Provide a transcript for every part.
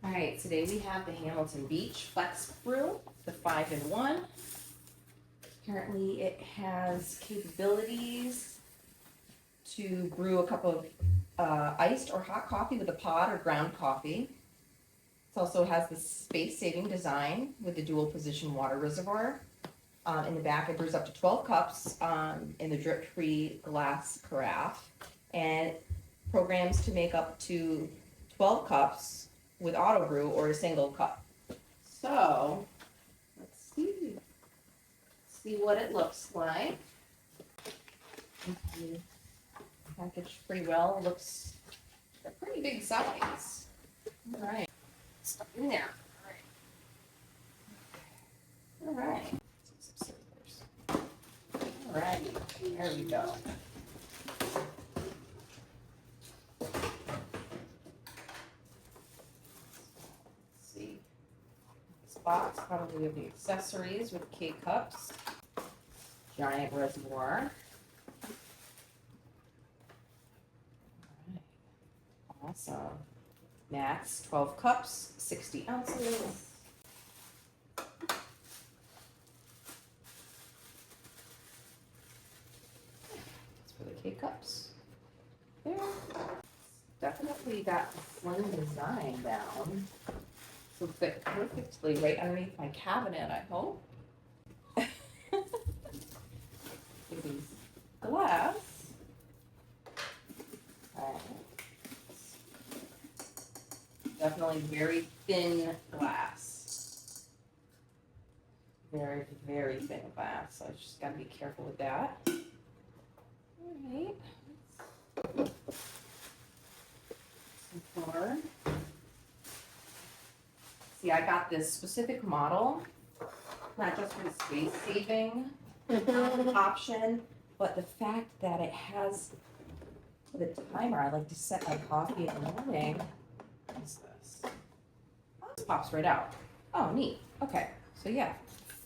All right, today we have the Hamilton Beach FlexBrew, the 5-in-1. Apparently it has capabilities to brew a cup of iced or hot coffee with a pod or ground coffee. It also has the space-saving design with the dual position water reservoir. In the back, it brews up to 12 cups in the drip-free glass carafe, and programs to make up to 12 cups with auto brew or a single cup. So, let's see what it looks like. Packaged pretty well. Looks a pretty big size. All right, stuff in there. All right. All right, there we go. Box probably of the accessories with K-cups, giant reservoir. All right. Awesome. Max 12 cups, 60 ounces. That's for the K-cups. There. Definitely got the slim design down. So fit perfectly right underneath my cabinet, I hope. It is glass. Definitely very thin glass. Very, very thin glass. So I just gotta be careful with that. All right. Some more. See, I got this specific model, not just for the space saving option, but the fact that it has the timer. I like to set my coffee in the morning. What's this? Oh, this pops right out. Oh, neat. Okay, so yeah,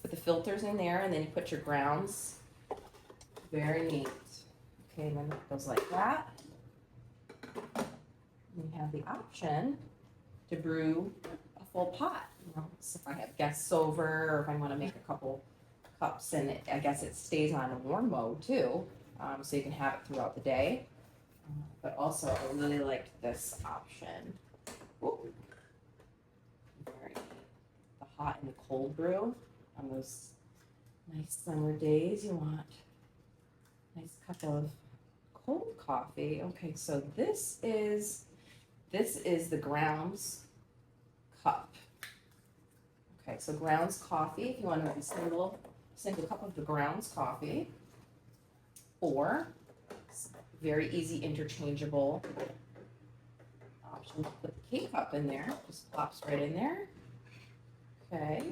put the filters in there, and then you put your grounds. Very neat. Okay, and then it goes like that. And you have the option to brew full pot. You know, so if I have guests over, or if I want to make a couple cups, and I guess it stays on a warm mode too, so you can have it throughout the day. But also, I really liked this option. Ooh. Very neat. The hot and the cold brew on those nice summer days. You want a nice cup of cold coffee. Okay, so this is the grounds cup. Okay, so grounds coffee, if you want to make a single cup of the grounds coffee, or very easy interchangeable option to put the K-cup in there, just pops right in there. Okay,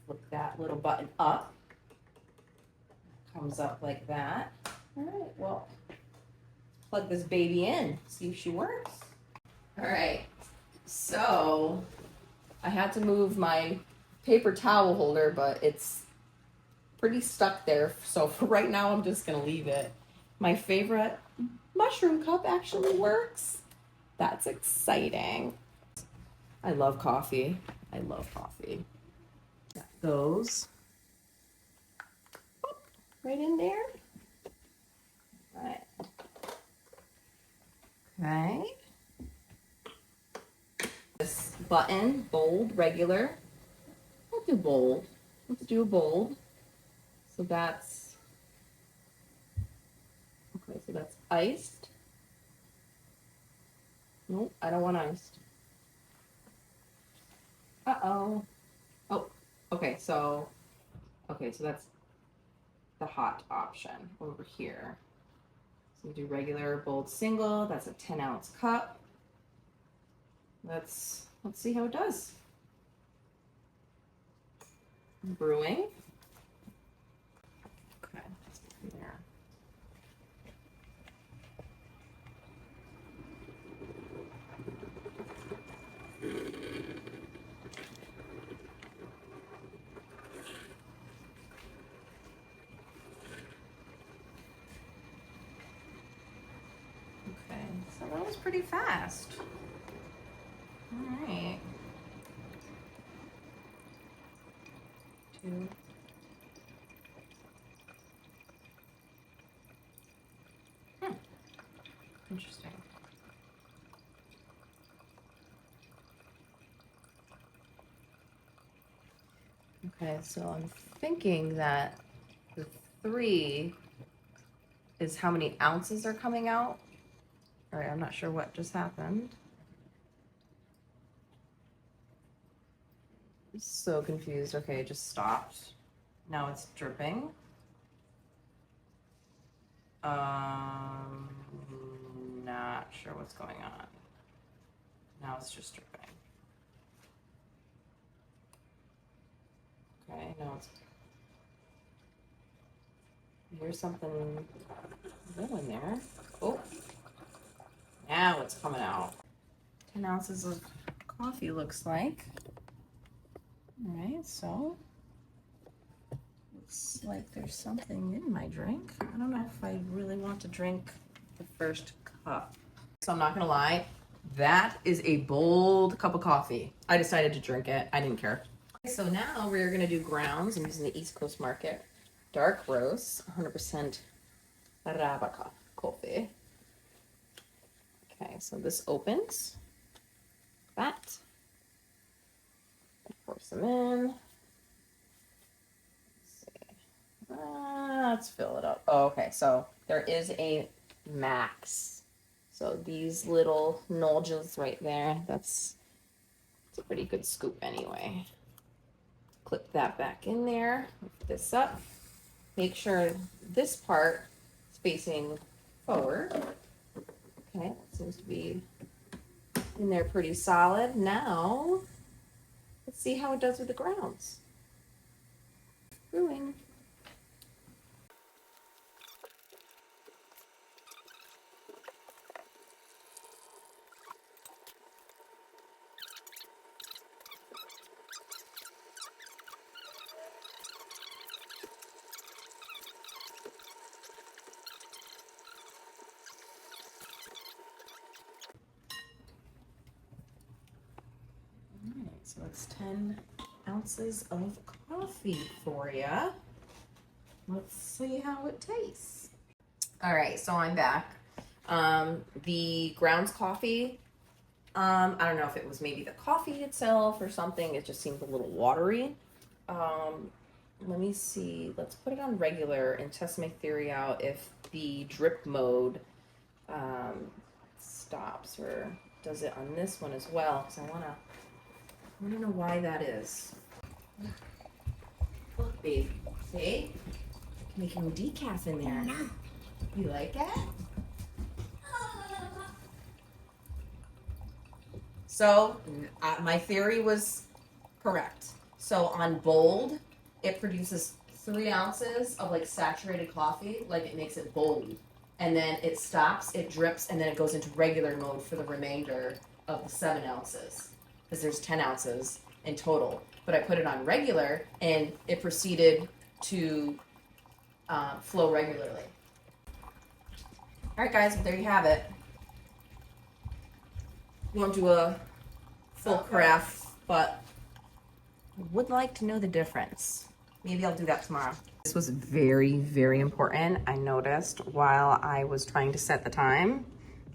flip that little button up, comes up like that. All right, well, plug this baby in, see if she works. All right. So I had to move my paper towel holder, but it's pretty stuck there. So for right now, I'm just gonna leave it. My favorite mushroom cup actually works. That's exciting. I love coffee. I love coffee. That goes right in there. All right. Okay. This button, bold, regular. I'll do bold. Let's do bold. So that's okay. So that's iced. Nope, I don't want iced. Uh-oh. Oh, okay. So that's the hot option over here. So we do regular, bold, single. That's a 10-ounce cup. Let's see how it does. Brewing. Okay, there. Okay, so that was pretty fast. All right. 2. Interesting. Okay, so I'm thinking that the 3 is how many ounces are coming out. All right, I'm not sure what just happened. I'm so confused. Okay, it just stopped. Now it's dripping. Not sure what's going on. Now it's just dripping. Okay, now it's, here's something going there. Oh, now it's coming out. 10 ounces of coffee looks like. All right, so looks like there's something in my drink. I don't know if I really want to drink the first cup. So I'm not gonna lie, that is a bold cup of coffee. I decided to drink it. I didn't care. So now we're gonna do grounds. I'm using the East Coast Market dark roast, 100% Arabica coffee. Okay, so this opens. That. Pour some in. Let's see. Let's fill it up. Oh, okay, so there is a max. So these little nodges right there, it's a pretty good scoop anyway. Clip that back in there, lift this up. Make sure this part is facing forward. Okay, seems to be in there pretty solid. Now, let's see how it does with the grounds. Brewing. So it's 10 ounces of coffee for you. Let's see how it tastes. All right, so I'm back. The grounds coffee, I don't know if it was maybe the coffee itself or something. It just seemed a little watery. Let me see. Let's put it on regular and test my theory out if the drip mode stops or does it on this one as well, because I want to know why that is. Look, babe. See? Making decaf in there. You like it? So, my theory was correct. So on bold, it produces 3 ounces of like saturated coffee, like it makes it bold. And then it stops, it drips, and then it goes into regular mode for the remainder of the 7 ounces. Because there's 10 ounces in total. But I put it on regular, and it proceeded to flow regularly. All right, guys, well, there you have it. Won't do a full carafe, but I would like to know the difference. Maybe I'll do that tomorrow. This was very, very important. I noticed while I was trying to set the time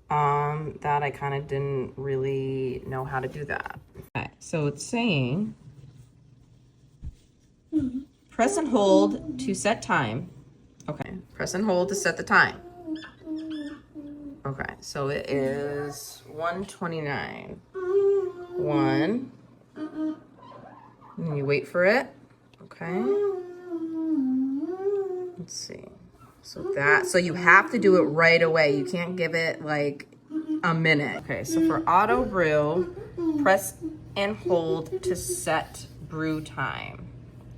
that I kind of didn't really know how to do that. Okay, so it's saying press and hold to set time. Okay, press and hold to set the time. Okay, so it is 1:29. 1. And then you wait for it. Okay. Let's see. So you have to do it right away. You can't give it like a minute. Okay, so for auto brew, press and hold to set brew time.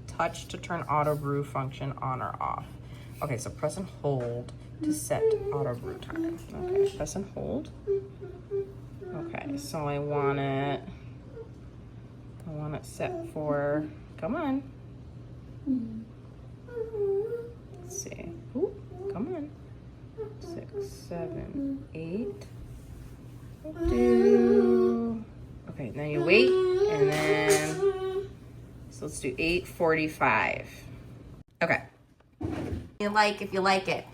Touch to turn auto brew function on or off. Okay, so press and hold to set auto brew time. Okay, press and hold. Okay, so I want it set for, come on. Let's see. Ooh, come on. 6, 7, 8. Okay, wait, and then, so let's do 8:45. Okay. If you like it.